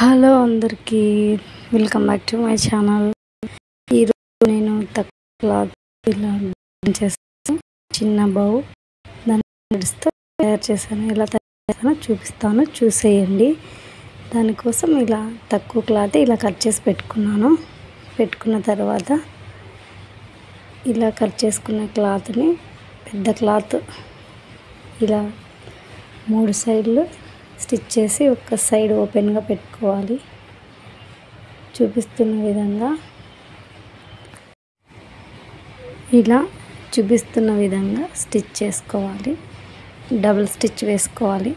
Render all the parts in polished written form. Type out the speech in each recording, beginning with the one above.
Hello అందరికీ welcome back to my channel. ఈరోజు నేను తక్కువ క్లాత్ ఇలా చేస్తాను. చిన్న బౌ దాన్ని తయారు చేశాను. ఎలా తయారు చేస్తానో చూపిస్తాను, చూసేయండి. దానికోసం ఇలా తక్కువ క్లాత్ ఇలా కట్ చేసి పెట్టుకున్న తర్వాత ఇలా కట్ చేసుకున్న క్లాత్ని పెద్ద క్లాత్ ఇలా 3 సైడ్లు స్టిచ్ చేసి ఒక సైడ్ ఓపెన్గా పెట్టుకోవాలి. చూపిస్తున్న విధంగా స్టిచ్ చేసుకోవాలి. డబుల్ స్టిచ్ వేసుకోవాలి.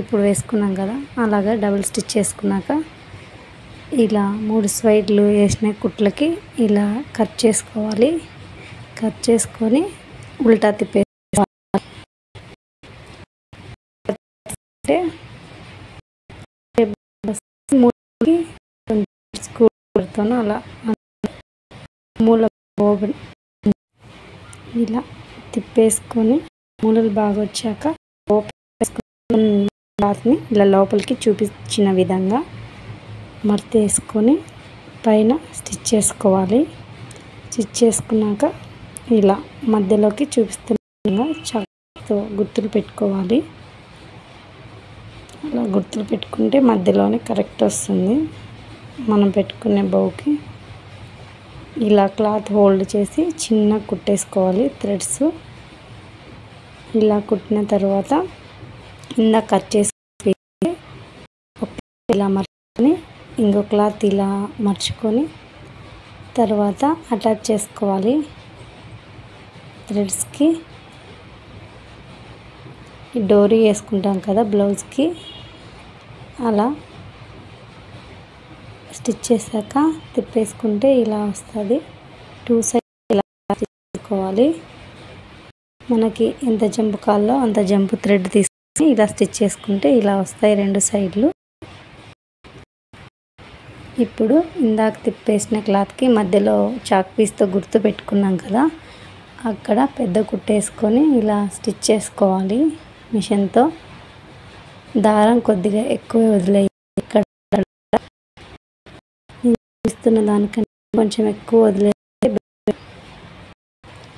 ఇప్పుడు వేసుకున్నాం కదా, అలాగా డబుల్ స్టిచ్ చేసుకున్నాక ఇలా 3 సైడ్లు వేసిన కుట్లకి ఇలా కట్ చేసుకోవాలి. కట్ చేసుకొని ఉల్టా తిప్పేసుకోవాలి. స్క్రూతో అలా మూల ఇలా తిప్పేసుకొని మూలలు బాగా వచ్చాక క్లాత్ని ఇలా లోపలికి చూపించిన విధంగా మడత వేసుకొని పైన స్టిచ్ చేసుకోవాలి. స్టిచ్ చేసుకున్నాక ఇలా మధ్యలోకి చూపిస్తున్న విధంగా చాకుతో గుర్తులు పెట్టుకోవాలి. అలా గుర్తులు పెట్టుకుంటే మధ్యలోనే కరెక్ట్ వస్తుంది. మనం పెట్టుకునే బౌకి ఇలా క్లాత్ హోల్డ్ చేసి చిన్న కుట్టేసుకోవాలి. థ్రెడ్స్ ఇలా కుట్టిన తర్వాత ఇందాక కట్ చేసి ఇలా మర్చుకొని ఇంకో క్లాత్ ఇలా మర్చుకొని తర్వాత అటాచ్ చేసుకోవాలి. థ్రెడ్స్కి డోరీ వేసుకుంటాం కదా బ్లౌజ్కి, అలా స్టిచ్ చేశాక తిప్పేసుకుంటే ఇలా వస్తుంది. 2 సైడ్ ఇలా తీసుకోవాలి. మనకి ఎంత జంపు కాల్లో అంత జంపు థ్రెడ్ తీసుకొని ఇలా స్టిచ్ చేసుకుంటే ఇలా వస్తాయి 2 సైడ్లు. ఇప్పుడు ఇందాక తిప్పేసిన క్లాత్కి మధ్యలో చాక్ పీస్తో గుర్తు పెట్టుకున్నాం కదా, అక్కడ పెద్ద కుట్టేసుకొని ఇలా స్టిచ్ చేసుకోవాలి. మిషన్తో దారం కొద్దిగా ఎక్కువ వదిలేయాలి. ఇక్కడ ఇస్తున్న దానికంటే కొంచెం ఎక్కువ వదిలేయాలి.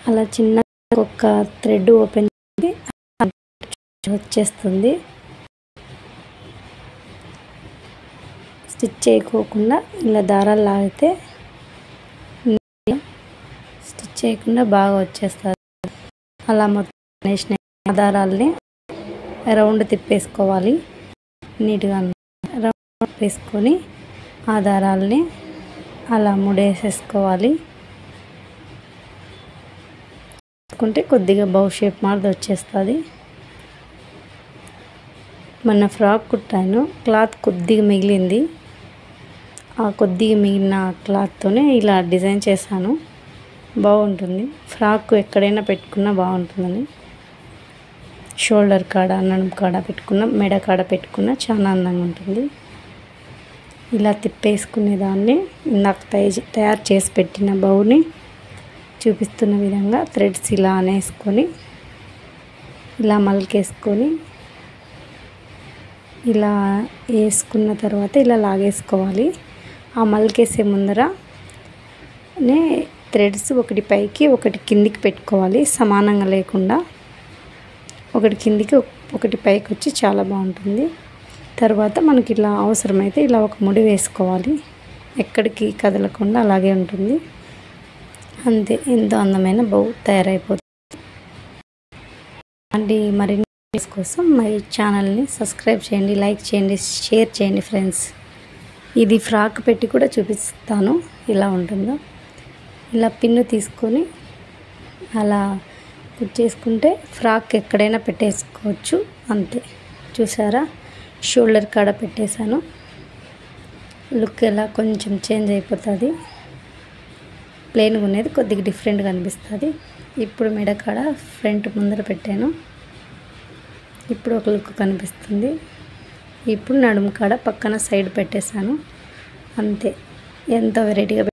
అలా చిన్న ఒక థ్రెడ్ ఓపెన్ చేసి వచ్చేస్తుంది. స్టిచ్ చేయకోకుండా ఇలా దారాలు లాగితే స్టిచ్ చేయకుండా బాగా వచ్చేస్తుంది. అలా మొత్తం వేసిన దారాలని రౌండ్ తిప్పేసుకోవాలి. నీట్గా రౌండ్ వేసుకొని ఆ దారాలని అలా ముడేసేసుకోవాలి. వేసుకుంటే కొద్దిగా బౌ షేప్ మాదిరి వచ్చేస్తుంది. మొన్న ఫ్రాక్ కుట్టాను, క్లాత్ కొద్దిగా మిగిలింది. ఆ కొద్దిగా మిగిలిన క్లాత్తోనే ఇలా డిజైన్ చేశాను. బాగుంటుంది. ఫ్రాక్ ఎక్కడైనా పెట్టుకున్నా బాగుంటుందని, షోల్డర్ కాడ, నడుము కాడ పెట్టుకున్న, మెడ కాడ పెట్టుకున్న చాలా అందంగా ఉంటుంది. ఇలా తిప్పేసుకునే దాన్ని ఇందాక తయారు చేసి పెట్టిన బౌని చూపిస్తున్న విధంగా థ్రెడ్స్ ఇలా అనేసుకొని ఇలా మలికేసుకొని ఇలా వేసుకున్న తర్వాత ఇలా లాగేసుకోవాలి. ఆ మలికేసే ముందరనే థ్రెడ్స్ ఒకటి పైకి ఒకటి కిందికి పెట్టుకోవాలి. సమానంగా లేకుండా ఒకటి కిందికి ఒకటి పైకి వచ్చి చాలా బాగుంటుంది. తర్వాత మనకి ఇలా అవసరమైతే ఇలా ఒక ముడి వేసుకోవాలి. ఎక్కడికి కదలకుండా అలాగే ఉంటుంది. అంతే, ఎంతో అందమైన బౌ తయారైపోతుంది. అండి మరిన్ని వీడియోస్ కోసం మై ఛానల్ని సబ్స్క్రైబ్ చేయండి, లైక్ చేయండి, షేర్ చేయండి ఫ్రెండ్స్. ఇది ఫ్రాక్ పెట్టి కూడా చూపిస్తాను ఎలా ఉంటుందో. ఇలా పిన్ను తీసుకొని అలా కుట్టేసుకుంటే ఫ్రాక్ ఎక్కడైనా పెట్టేసుకోవచ్చు. అంతే, చూసారా? షోల్డర్ కాడ పెట్టేశాను. లుక్ ఎలా కొంచెం చేంజ్ అయిపోతుంది. ప్లెయిన్గా ఉండేది కొద్దిగా డిఫరెంట్గా అనిపిస్తుంది. ఇప్పుడు మెడ కాడ ఫ్రంట్ ముందర పెట్టాను. ఇప్పుడు ఒక లుక్ కనిపిస్తుంది. ఇప్పుడు నడుము కాడ పక్కన సైడ్ పెట్టేశాను. అంతే, ఎంతో వెరైటీగా